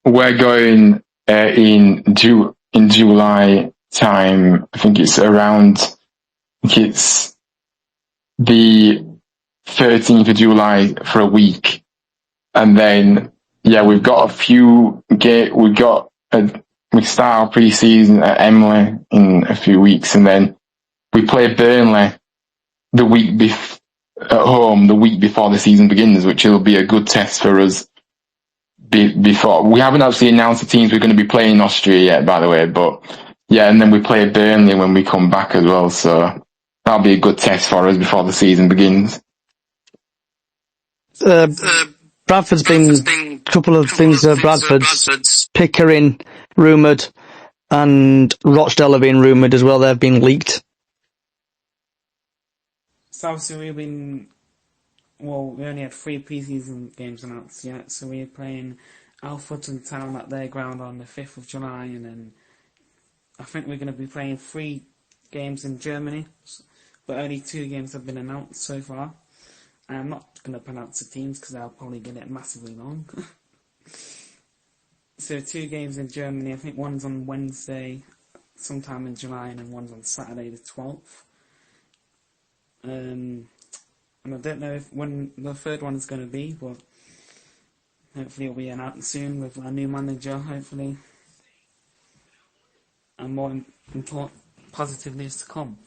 We're going in July time. I think it's the 13th of July for a week. And then, yeah, we've got we start our pre-season at Emily in a few weeks, and then we play Burnley at home the week before the season begins, which will be a good test for us. Before we haven't actually announced the teams we're going to be playing in Austria yet, by the way, but yeah, and then we play Burnley when we come back as well, so that'll be a good test for us before the season begins. Bradford's been a couple of things. Bradford's Pickering rumoured, and Rochdale have been rumoured as well. They've been leaked. So obviously we only had 3 pre-season games announced yet, so we're playing Alfreton Town at their ground on the 5th of July, and then I think we're going to be playing 3 games in Germany, but only 2 games have been announced so far. I'm not going to pronounce the teams because I'll probably get it massively wrong. So 2 games in Germany, I think one's on Wednesday sometime in July, and then one's on Saturday the 12th. And I don't know when the third one is going to be, but hopefully it'll be announced soon with our new manager, hopefully. And more important positive news to come.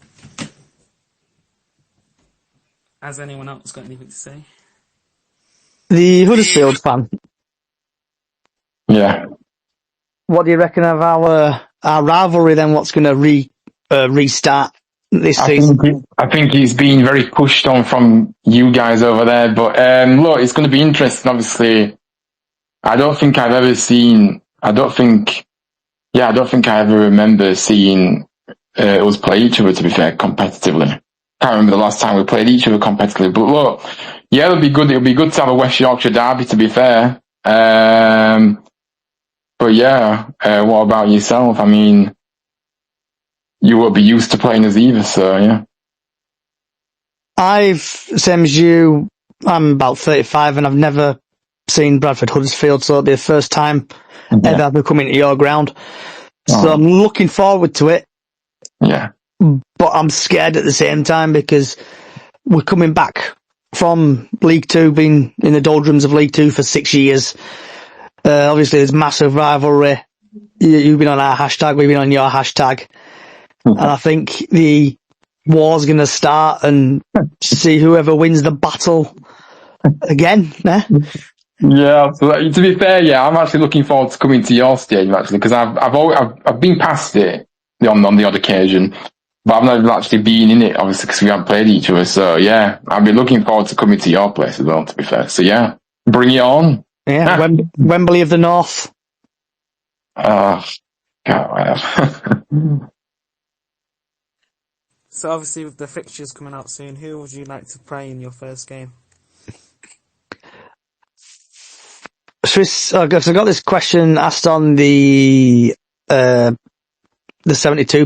Has anyone else got anything to say? The Huddersfield fan. Yeah. What do you reckon of our rivalry then? What's going to restart this season? I think he's been very pushed on from you guys over there, but look, it's going to be interesting. Obviously, I don't think I ever remember seeing us play each other, to be fair, competitively. Can't remember the last time we played each other competitively, but look, yeah, it'll be good to have a West Yorkshire derby, to be fair. But yeah, what about yourself? I mean, you won't be used to playing us either, so yeah. Same as you, I'm about 35 and I've never seen Bradford Huddersfield, so it'll be the first time ever coming to your ground. So I'm looking forward to it. Yeah. But I'm scared at the same time because we're coming back from League Two, being in the doldrums of League Two for 6 years. Obviously, there's massive rivalry. You've been on our hashtag, we've been on your hashtag. And I think the war's going to start and see whoever wins the battle again. Yeah, to be fair, yeah, I'm actually looking forward to coming to your stadium, actually, because I've been past it on the odd occasion, but I've never actually been in it, obviously, because we haven't played each other. So yeah, I've been looking forward to coming to your place as well, to be fair. So yeah, bring it on. Yeah, Wembley of the North. God, whatever. So obviously with the fixtures coming out soon, who would you like to play in your first game? So I got this question asked on the 72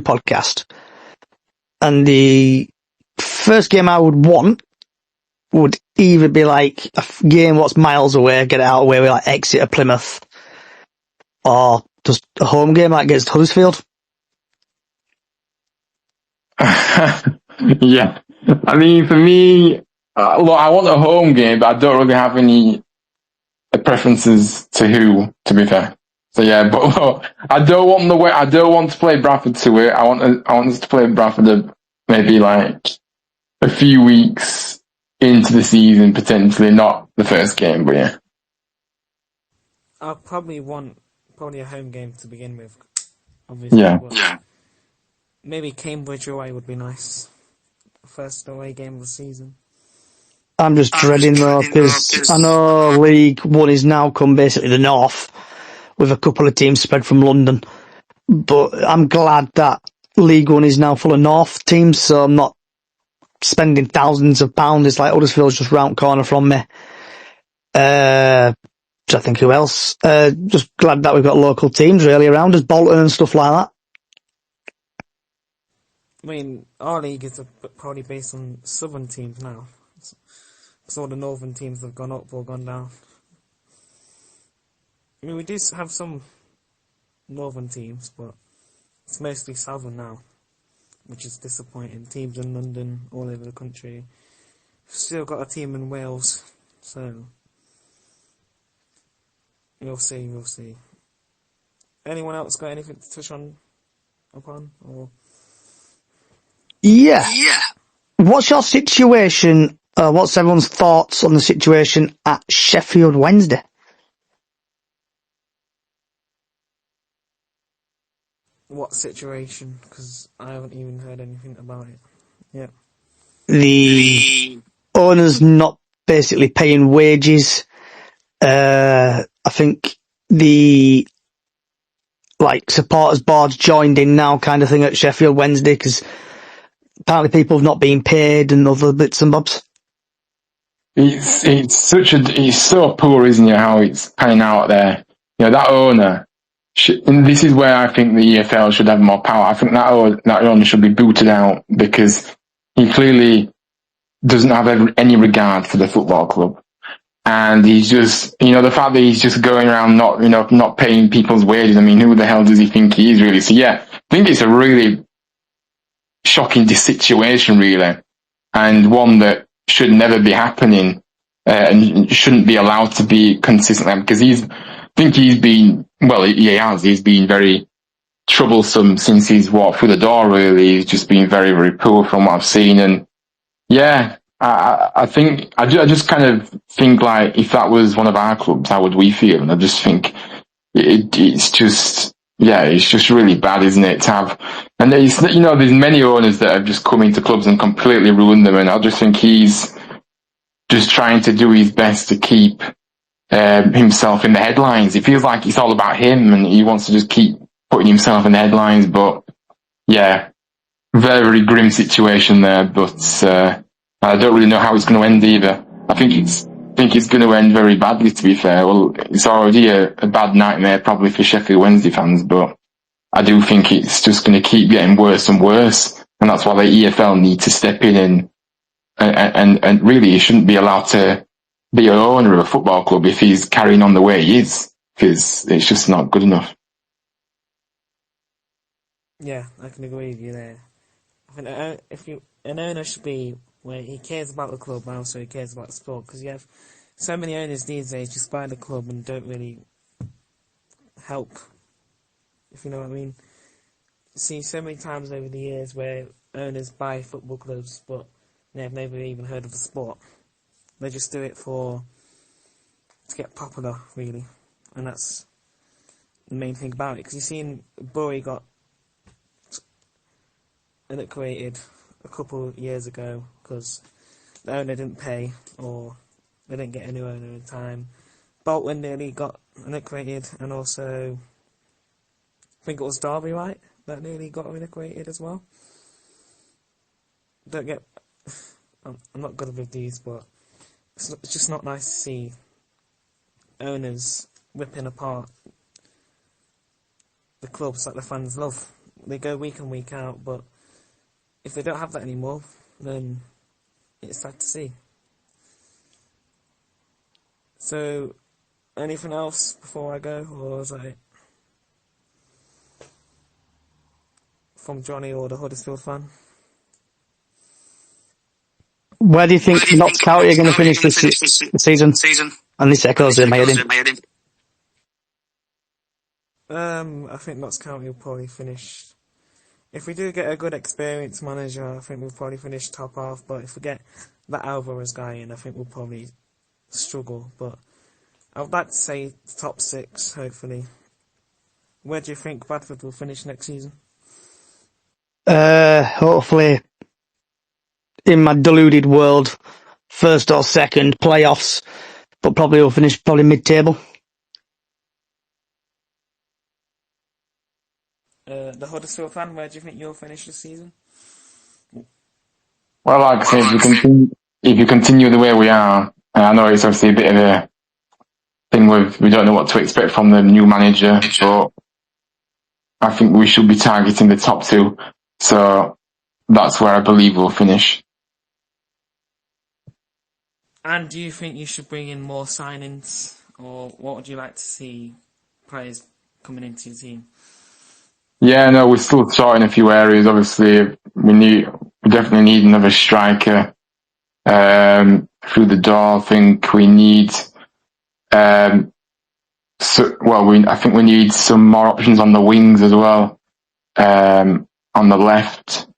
podcast, and the first game I would want would either be like a game what's miles away, get it out of the way, with like Exeter, Plymouth, or just a home game like against Huddersfield. Yeah, I mean, for me, look, I want a home game, but I don't really have any preferences to who, to be fair. So yeah, but look, I don't want to play Bradford to it. I want us to play Bradford maybe like a few weeks into the season, potentially, not the first game, but yeah. I'll probably want a home game to begin with, obviously. Yeah. Maybe Cambridge away would be nice. First away game of the season. I'm just dreading though, because I know League One is now come basically the north, with a couple of teams spread from London. But I'm glad that League One is now full of north teams, so I'm not spending thousands of pounds. It's like Huddersfield's just round corner from me. I think who else? Just glad that we've got local teams really around us, Bolton and stuff like that. I mean, our league is probably based on southern teams now. So all the northern teams have gone up or gone down. I mean, we do have some northern teams, but it's mostly southern now, which is disappointing. Teams in London, all over the country. Still got a team in Wales, so we'll see. Anyone else got anything to touch upon? Or? Yeah. What's your situation? What's everyone's thoughts on the situation at Sheffield Wednesday? What situation? Because I haven't even heard anything about it. Yeah. The owners not basically paying wages. I think the supporters boards joined in now kind of thing at Sheffield Wednesday because apparently people have not been paid and other bits and bobs. It's so poor, isn't it, how it's panning out there. That owner, and this is where I think the EFL should have more power. I think that owner should be booted out because he clearly doesn't have any regard for the football club. And he's just, the fact that he's just going around not paying people's wages. I mean, who the hell does he think he is, really? So yeah, I think it's a really shocking situation, really, and one that should never be happening, and shouldn't be allowed to be consistently, because he's been very troublesome since he's walked through the door, really. He's just been very, very poor from what I've seen, and yeah, I just kind of think like, if that was one of our clubs, how would we feel? And I just think it's just really bad, isn't it, to have, and there's many owners that have just come into clubs and completely ruined them, and I just think he's just trying to do his best to keep himself in the headlines. It feels like it's all about him, and he wants to just keep putting himself in the headlines, but yeah, very, very grim situation there, but I don't really know how it's going to end either. I think it's going to end very badly, to be fair. Well, it's already a bad nightmare probably for Sheffield Wednesday fans, but I do think it's just going to keep getting worse and worse, and that's why the EFL need to step in and really he shouldn't be allowed to be an owner of a football club if he's carrying on the way he is, because it's just not good enough. Yeah, I can agree with you there. I think an owner should be where he cares about the club and also he cares about the sport, because you have so many owners these days just buy the club and don't really help, if you know what I mean. See so many times over the years where owners buy football clubs but they've never even heard of the sport. They just do it to get popular, really, and that's the main thing about it. Because you seen Bury got created a couple of years ago because the owner didn't pay, or they didn't get a new owner in time. Bolton nearly got created, and also I think it was Derby, right, that nearly got created as well. I'm not good with these, but it's just not nice to see owners ripping apart the clubs that the fans love. They go week in, week out, but if they don't have that anymore, then it's sad to see. So, anything else before I go, or is that it? From Johnny or the Huddersfield fan? Where do you think Notts County are going to finish this season? And this echoes in my head. I think Notts County will probably finish. If we do get a good experienced manager, I think we'll probably finish top half. But if we get that Alvarez guy in, I think we'll probably struggle. But I would like to say top 6, hopefully. Where do you think Bradford will finish next season? Hopefully, in my deluded world, first or second, playoffs, but probably will finish mid-table. The Huddersfield fan, where do you think you'll finish this season? Well, like I said, if you continue the way we are, and I know it's obviously a bit of a thing with we don't know what to expect from the new manager, but I think we should be targeting the top two. So that's where I believe we'll finish. And do you think you should bring in more signings, or what would you like to see players coming into your team? Yeah, no, we're still short in a few areas. Obviously, we definitely need another striker through the door. I think we need I think we need some more options on the wings as well. On the left,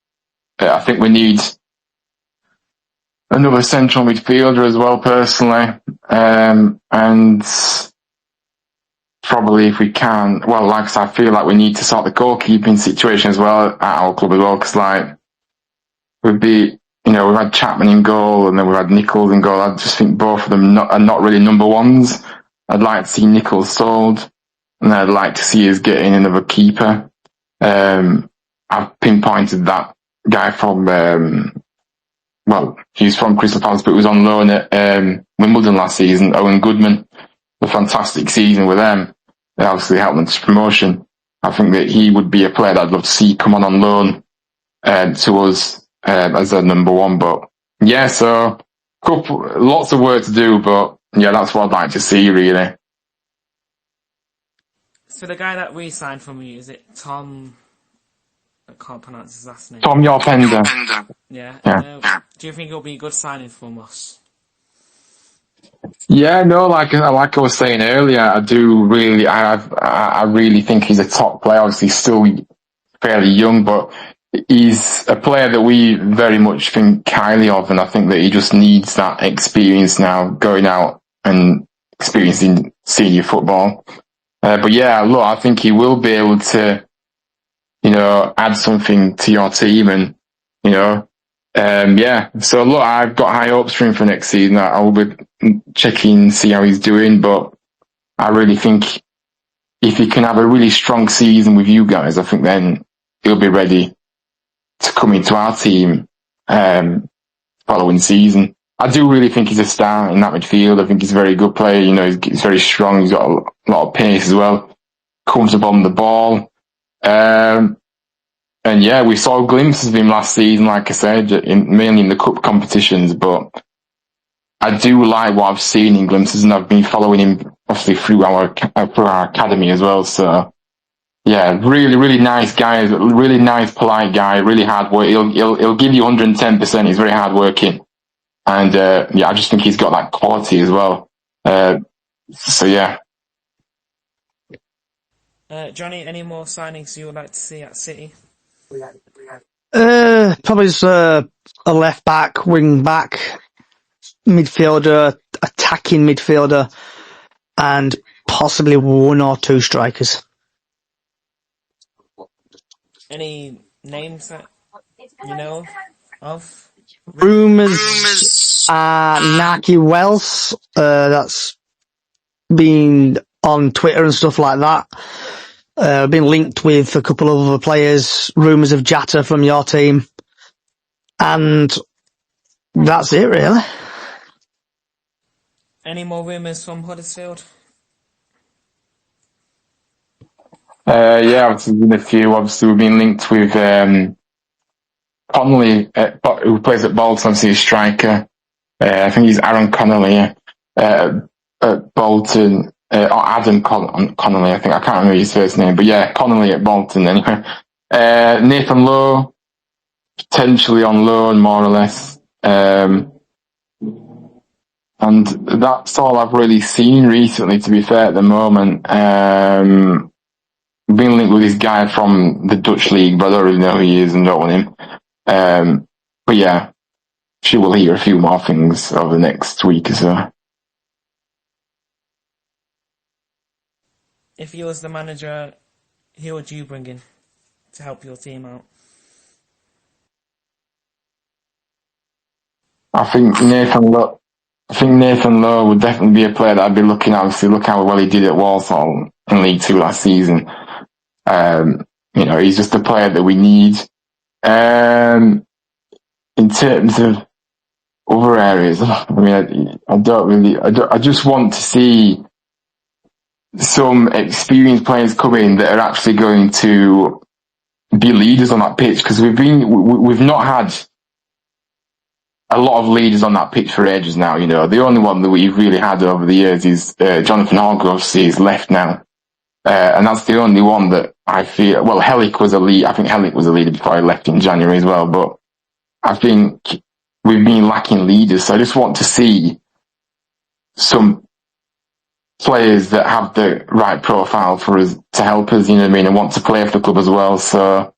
I think we need another central midfielder as well, personally. And probably if we can, well, like I said, I feel like we need to sort the goalkeeping situation as well at our club as well, because like we've had Chapman in goal and then we've had Nichols in goal. I just think both of them are not really number ones. I'd like to see Nichols sold, and I'd like to see us getting another keeper. I've pinpointed that guy from he's from Crystal Palace, but was on loan at Wimbledon last season, Owen Goodman. A fantastic season with them. They obviously helped them to promotion. I think that he would be a player that I'd love to see come on loan to us as a number one. But yeah, so lots of work to do, but yeah, that's what I'd like to see, really. So the guy that we signed from you, is it Tom? I can't pronounce his last name. Tom Yorpender. Yeah. Do you think he'll be a good signing from us? Yeah, no, like I was saying earlier, I really think he's a top player. Obviously, still fairly young, but he's a player that we very much think highly of, and I think that he just needs that experience now, going out and experiencing senior football. But yeah, look, I think he will be able to, add something to your team, and so look, I've got high hopes for him for next season. I will be checking, see how he's doing, but I really think if he can have a really strong season with you guys, I think then he'll be ready to come into our team following season. I do really think he's a star in that midfield. I think he's a very good player. He's very strong. He's got a lot of pace as well. Comfortable on the ball. And yeah, we saw glimpses of him last season, like I said, mainly in the cup competitions, but I do like what I've seen in glimpses, and I've been following him obviously through our academy as well. So yeah, really, really nice guy, really nice, polite guy, really hard work. He'll give you 110%. He's very hard working. And I just think he's got that quality as well. So yeah. Johnny, any more signings you would like to see at City? Probably just a left back, wing back, midfielder, attacking midfielder, and possibly one or two strikers. Any names that you know of? Rumours are Naki Wells, that's been on Twitter and stuff like that. Been linked with a couple of other players, rumours of Jatta from your team, and that's it really. Any more rumours from Huddersfield? Obviously there's been a few. Obviously we've been linked with Connolly, who plays at Bolton, obviously a striker. I think he's Aaron Connolly at Bolton. Or Adam Connolly, I think. I can't remember his first name, but yeah, Connolly at Bolton anyway. Nathan Lowe, potentially on loan, more or less. And that's all I've really seen recently, to be fair, at the moment. Been linked with this guy from the Dutch league, but I don't really know who he is and don't want him. But yeah, sure we'll hear a few more things over the next week or so. If you was the manager, who would you bring in to help your team out? I think Nathan Lowe would definitely be a player that I'd be looking at. Obviously, look how well he did at Walsall in League Two last season. He's just a player that we need. In terms of other areas, I just want to see some experienced players come in that are actually going to be leaders on that pitch, because we've not had a lot of leaders on that pitch for ages now. The only one that we've really had over the years is Jonathan Hargrove. He's left now, and that's the only one that I feel. Well, Hellick was a lead. I think Hellick was a leader before he left in January as well. But I think we've been lacking leaders, so I just want to see some players that have the right profile for us to help us, and want to play for the club as well. So,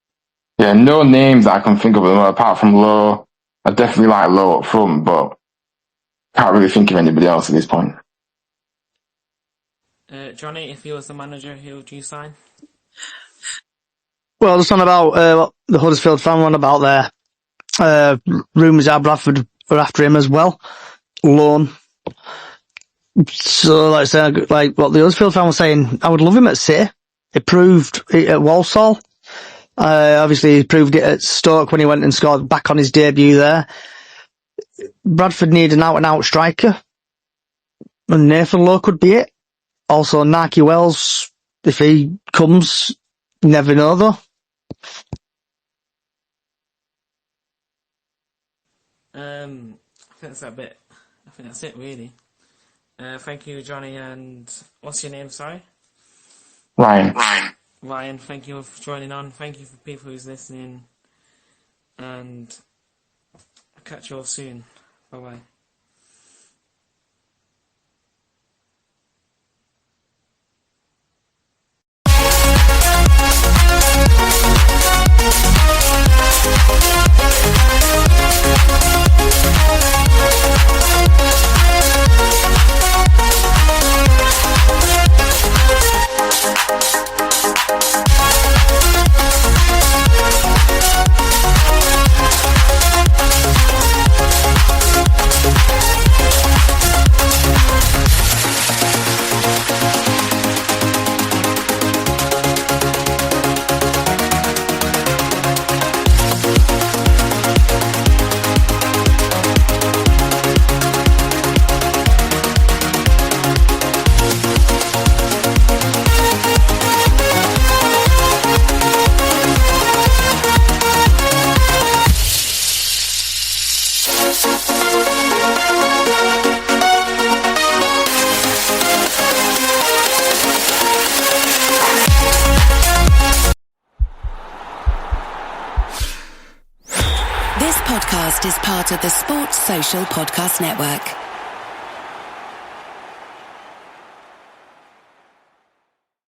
yeah, no names that I can think of apart from Lowe. I definitely like Lowe up front, but can't really think of anybody else at this point. Johnny, if you was the manager, who would you sign? Well, just on about what the Huddersfield fan one about there. Rumours are Bradford are after him as well. Loan. So, like what the Huddersfield fan was saying, I would love him at City. He proved it at Walsall. Obviously, he proved it at Stoke when he went and scored back on his debut there. Bradford need an out-and-out striker. And Nathan Lowe could be it. Also, Naki Wells, if he comes, never know though. I think that's it, really. Thank you, Johnny, and what's your name, sorry? Ryan, thank you for joining on. Thank you for people who's listening, and I'll catch you all soon. Bye-bye. This podcast is part of the Sports Social Podcast Network.